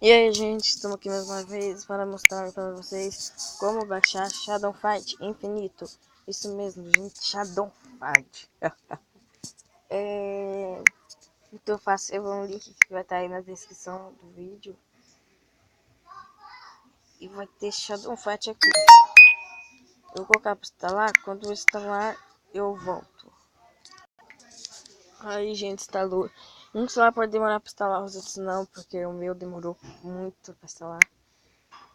E aí, gente, estamos aqui mais uma vez para mostrar para vocês como baixar Shadow Fight Infinito. Isso mesmo, gente, Shadow Fight. Muito fácil, eu vou um link que vai estar aí na descrição do vídeo. E vai ter Shadow Fight aqui. Eu vou colocar para instalar, quando eu instalar eu volto. Aí, gente, instalou. Um celular pode demorar para instalar, os outros não, porque o meu demorou muito para instalar.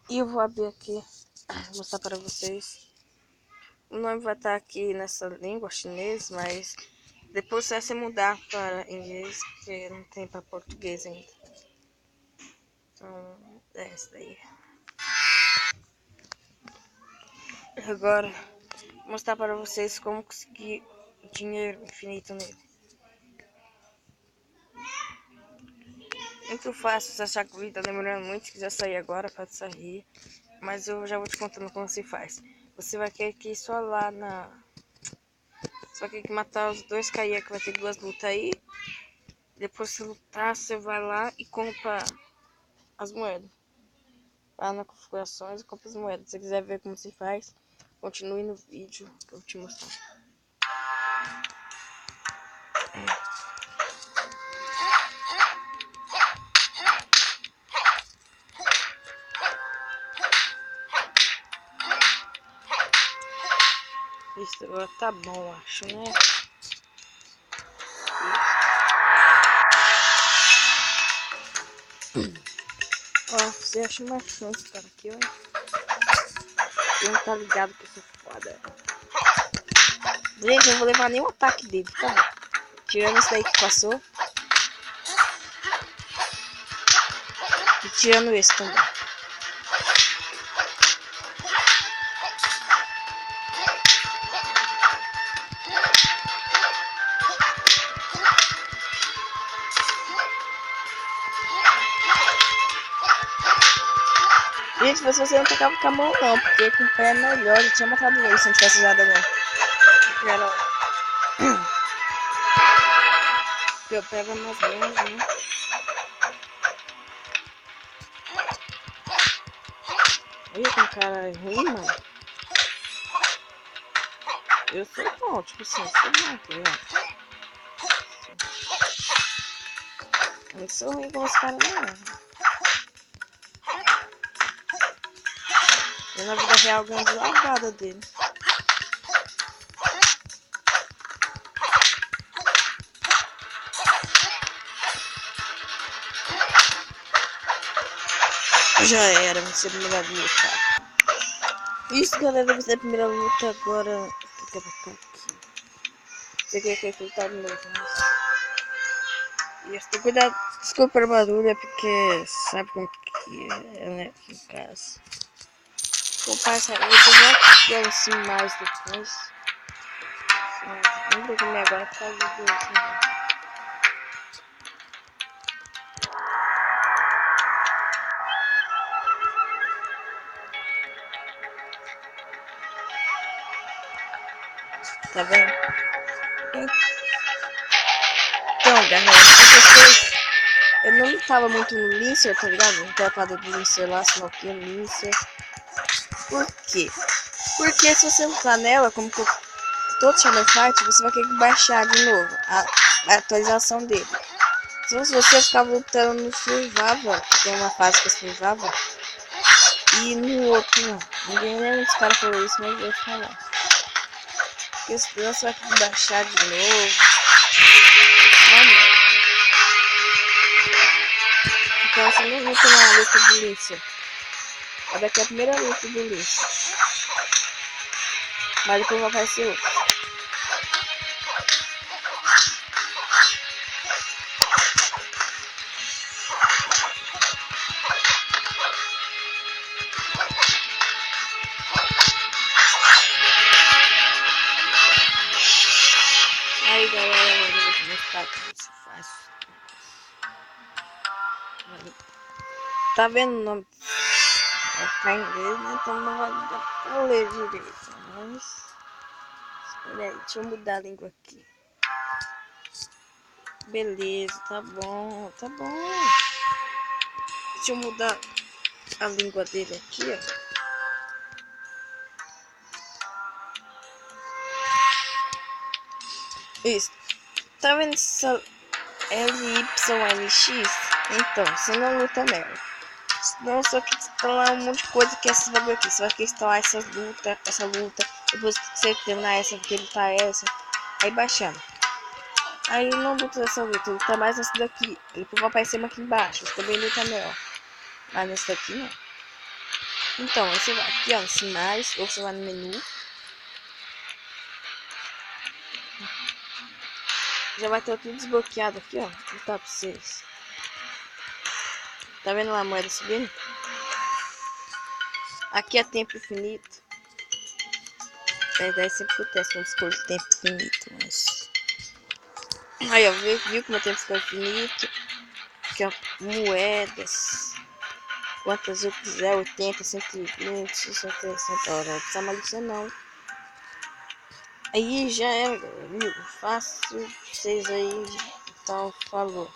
E eu vou abrir aqui, mostrar para vocês. O nome vai estar aqui nessa língua chinês, mas depois vai se mudar para inglês, porque não tem para português ainda. Então, é isso daí. Agora, vou mostrar para vocês como conseguir dinheiro infinito nele. Muito fácil, se achar que o vídeo tá demorando muito, se quiser sair agora, pode sair. Mas eu já vou te contando como se faz. Você vai querer que ir só lá na... Só que matar os dois cair, que vai ter duas lutas aí. Depois de lutar, você vai lá e compra as moedas. Lá na configurações e compra as moedas. Se você quiser ver como se faz, continue no vídeo que eu vou te mostrar. Isso agora tá bom, acho, né? Ó, você acha mais chance, cara, aqui, ó. Você não tá ligado que eu sou foda. Gente, eu não vou levar nenhum ataque dele, tá bom? Tirando isso daí que passou. E tirando esse também. Gente, mas você não tocava com a mão não, porque com o pé é melhor. Eu tinha matado ele se não tivesse usado a mão. Porque eu pego mais longe, né? Olha que cara ruim, mano. Eu sou bom, tipo assim, eu sou bom, tá ligado? Eu não sou ruim com os caras não. Eu na vida real ganho de lavada dele. Já era, vai ser a primeira luta. Isso, galera, vai ser a primeira luta agora. O que eu vou botar aqui? Você quer que eu tá de novo, mas... Isso, cuidado, desculpa o barulho, é porque sabe como que é, né, aqui em casa. Vou passar, eu vou pegar assim mais depois. Não vou comer agora por causa do... Assim, tá vendo? Então, galera, eu não tava muito no Lincer, tá ligado? Não tem a parada do Lincer lá, sei lá o que, Lincer. Por quê? Porque se você entrar nela, como que todo Shadow Fight, você vai ter que baixar de novo a atualização dele. Então, se você ficar lutando no Survival, que tem uma fase que é Survival, e no outro não. Ninguém lembra dos caras falou isso, mas eu vou falar. Porque senão você vai ter que baixar de novo. Não. Então você nem luta na luta do Lincer. Essa daqui é a primeira luta do Lincer. Mas depois vai aparecer outro. Aí galera, eu vou te mostrar como se faz. Tá vendo o nome? Vai ficar em inglês, né? Então não vai dar pra ler direito. Mas... espera aí, deixa eu mudar a língua aqui. Beleza, tá bom, tá bom. Deixa eu mudar a língua dele aqui, ó. Isso. Tá vendo essa LYLX? Então, você não luta nela. Senão só que instalar um monte de coisa que é esses bagulho aqui. Você vai querer instalar essa luta. Depois que você terminar essa, vai querer lutar essa. Aí baixando. Aí ele não luta essa luta, ele luta mais nessa daqui. Ele vai aparecer aqui embaixo. Você também luta melhor. Mas nesse daqui não. Então, aí você vai aqui, ó, nesse mais, ou você vai no menu. Já vai ter tudo desbloqueado aqui, ó. Vou botar pra vocês. Tá vendo lá a moeda subindo? Aqui é tempo infinito. Daí sempre acontece quando escolho tempo infinito, mas... Aí, ó, viu que meu tempo ficou infinito? Aqui, ó, moedas. Quantas eu quiser, 80, 120, 60, 60 horas. Não precisa mais disso não. Aí já é, viu? Fácil, vocês aí. Então, falou.